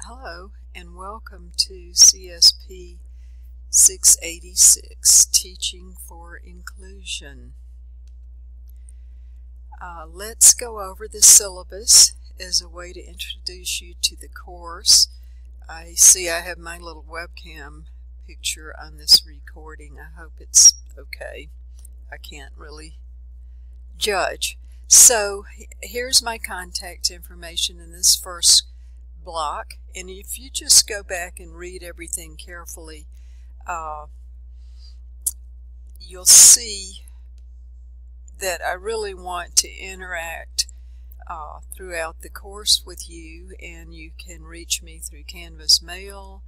Hello and welcome to CSP 686, Teaching for Inclusion. Let's go over the syllabus as a way to introduce you to the course. I see I have my little webcam picture on this recording. I hope it's okay. I can't really judge. So here's my contact information in this first block, and if you just go back and read everything carefully, you'll see that I really want to interact throughout the course with you, and you can reach me through Canvas Mail,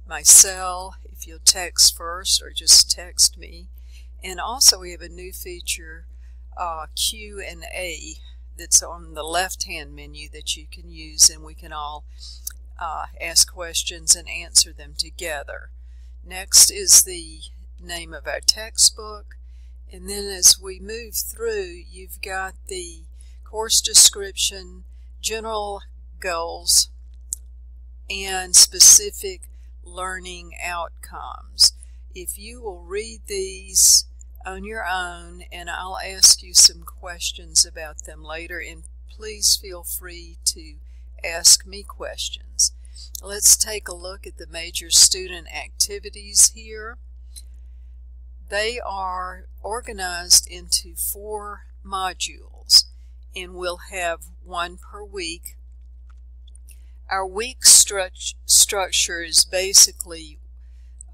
my cell, if you'll text first or just text me. And also we have a new feature, Q&A, that's on the left-hand menu that you can use, and we can all ask questions and answer them together. Next is the name of our textbook, and then as we move through, you've got the course description, general goals, and specific learning outcomes. If you will read these on your own, and I'll ask you some questions about them later, and please feel free to ask me questions. Let's take a look at the major student activities here. They are organized into 4 modules, and we'll have one per week. Our week structure is basically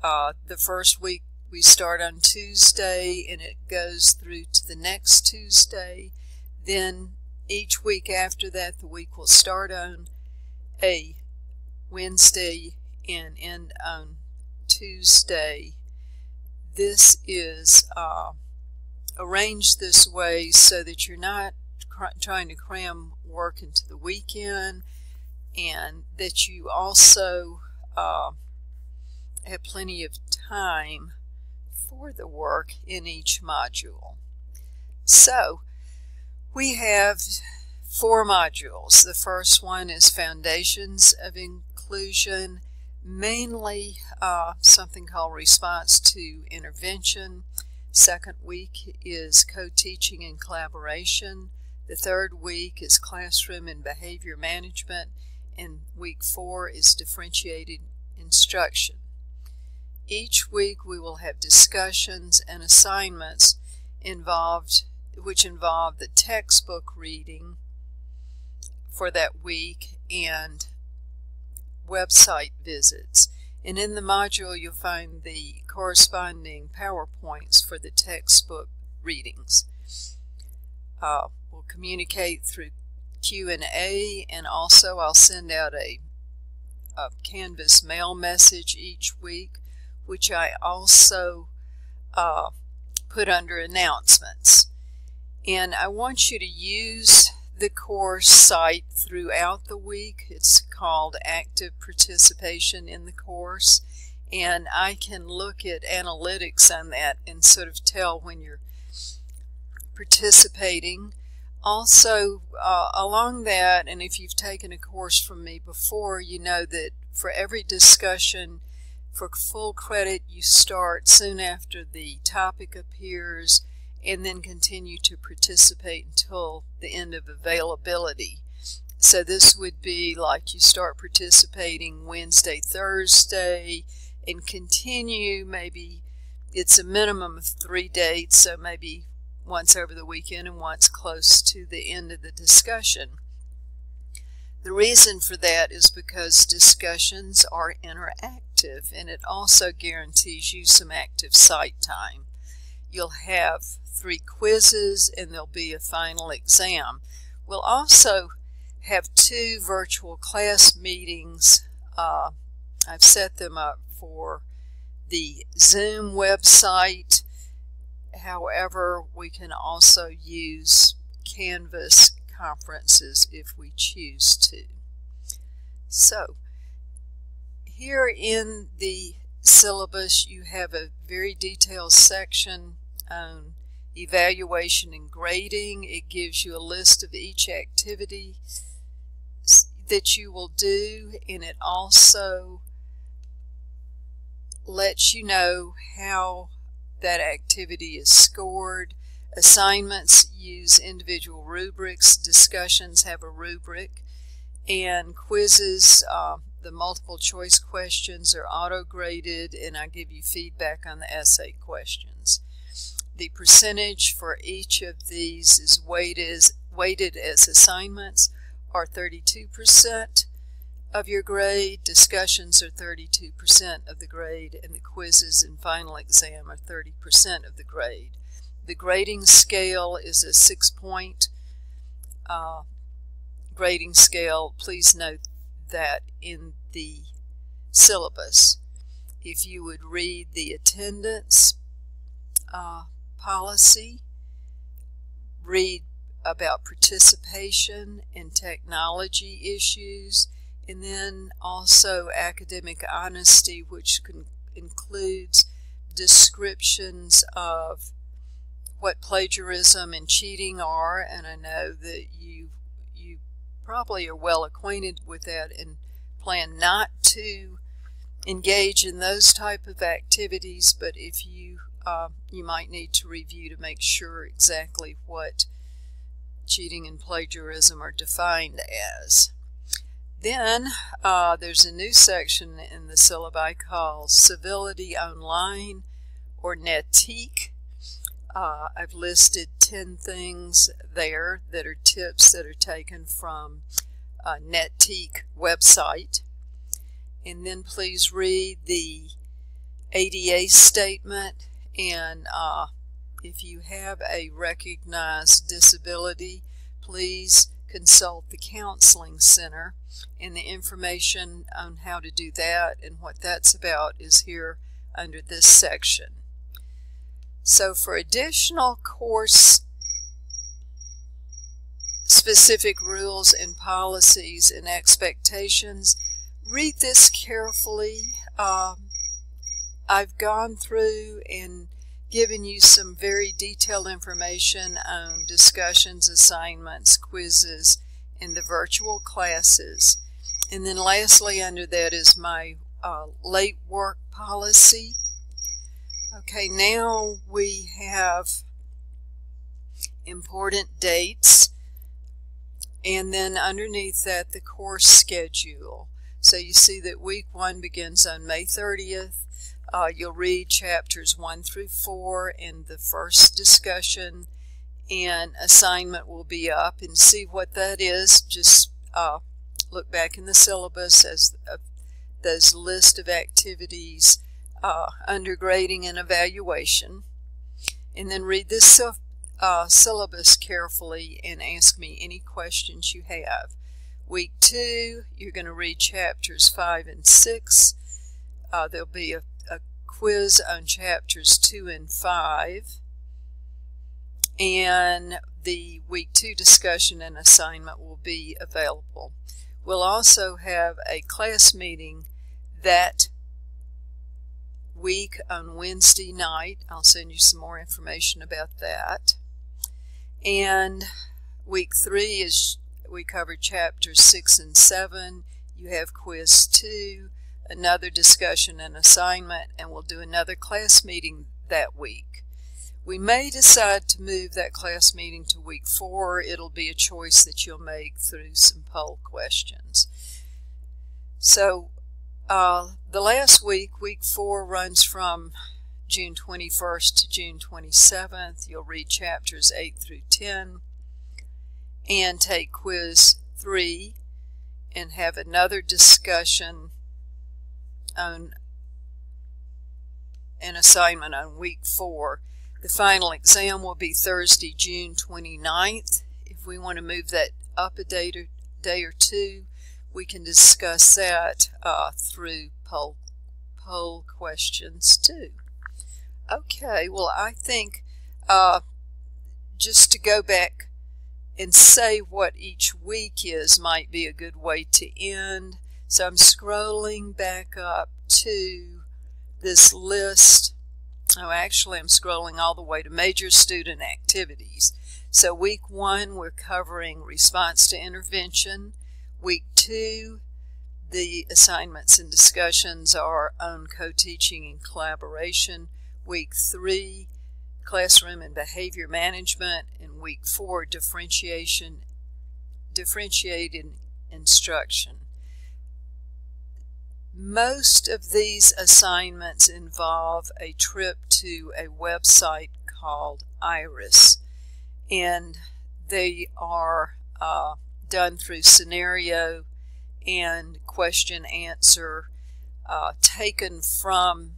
the first week we start on Tuesday and it goes through to the next Tuesday. Then each week after that, the week will start on a Wednesday and end on Tuesday. This is arranged this way so that you're not trying to cram work into the weekend, and that you also have plenty of time for the work in each module. So we have 4 modules. The first one is Foundations of Inclusion, mainly something called Response to Intervention. Second week is Co-Teaching and Collaboration. The third week is Classroom and Behavior Management, and week 4 is Differentiated Instruction. Each week we will have discussions and assignments which involve the textbook reading for that week and website visits. And in the module you'll find the corresponding PowerPoints for the textbook readings. We'll communicate through Q&A, and also I'll send out a Canvas mail message each week, which I also put under announcements. And I want you to use the course site throughout the week. It's called Active Participation in the Course, and I can look at analytics on that and sort of tell when you're participating. Also, along that, and if you've taken a course from me before, you know that for every discussion, for full credit, you start soon after the topic appears and then continue to participate until the end of availability. So this would be like you start participating Wednesday, Thursday, and continue. Maybe it's a minimum of 3 dates, so maybe once over the weekend and once close to the end of the discussion. The reason for that is because discussions are interactive, and it also guarantees you some active site time. You'll have 3 quizzes, and there'll be a final exam. We'll also have 2 virtual class meetings. I've set them up for the Zoom website. However, we can also use Canvas conferences if we choose to. So here in the syllabus you have a very detailed section on evaluation and grading. It gives you a list of each activity that you will do, and it also lets you know how that activity is scored. Assignments use individual rubrics, discussions have a rubric, and quizzes, the multiple choice questions are auto-graded, and I give you feedback on the essay questions. The percentage for each of these is weighted as assignments are 32% of your grade, discussions are 32% of the grade, and the quizzes and final exam are 30% of the grade. The grading scale is a 6-point grading scale. Please note that in the syllabus, if you would read the attendance policy, read about participation and technology issues, and then also academic honesty, which includes descriptions of what plagiarism and cheating are, and I know that you probably are well acquainted with that and plan not to engage in those type of activities, but if you might need to review to make sure exactly what cheating and plagiarism are defined as. Then there's a new section in the syllabi called Civility Online, or NETIQ. I've listed 10 things there that are tips that are taken from NETIQ website. And then please read the ADA statement, and if you have a recognized disability, please consult the counseling center, and the information on how to do that and what that's about is here under this section. So for additional course specific rules and policies and expectations, read this carefully. I've gone through and given you some very detailed information on discussions, assignments, quizzes, and the virtual classes. And then lastly under that is my late work policy. Okay, now we have important dates, and then underneath that the course schedule. So you see that week 1 begins on May 30th. You'll read chapters 1 through 4 in the first discussion, and assignment will be up, and see what that is. Just look back in the syllabus as those list of activities under grading and evaluation, and then read this syllabus carefully and ask me any questions you have. Week 2, you're going to read chapters 5 and 6. There'll be a quiz on chapters 2 and 5, and the week 2 discussion and assignment will be available. We'll also have a class meeting that week on Wednesday night. I'll send you some more information about that. And week 3 is, we covered chapters 6 and 7. You have quiz 2, another discussion and assignment, and we'll do another class meeting that week. We may decide to move that class meeting to week 4. It'll be a choice that you'll make through some poll questions. So the last week, week 4, runs from June 21st to June 27th. You'll read chapters 8 through 10 and take quiz 3 and have another discussion on an assignment on week 4. The final exam will be Thursday, June 29th. If we want to move that up a day or two, we can discuss that through poll questions too. Okay, well, I think just to go back and say what each week is might be a good way to end. So I'm scrolling back up to this list. Oh, actually, I'm scrolling all the way to major student activities. So week 1, we're covering response to intervention. Week 2, the assignments and discussions are on co-teaching and collaboration. Week 3, classroom and behavior management. And week 4, differentiated instruction. Most of these assignments involve a trip to a website called Iris, and they are done through scenario and question answer taken from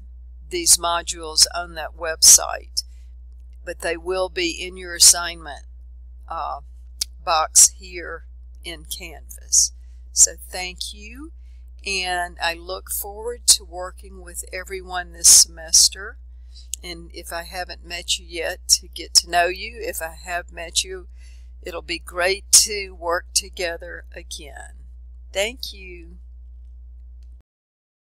these modules on that website, but they will be in your assignment box here in Canvas. So thank you, and I look forward to working with everyone this semester. And if I haven't met you yet, to get to know you. If I have met you, it'll be great to work together again. Thank you.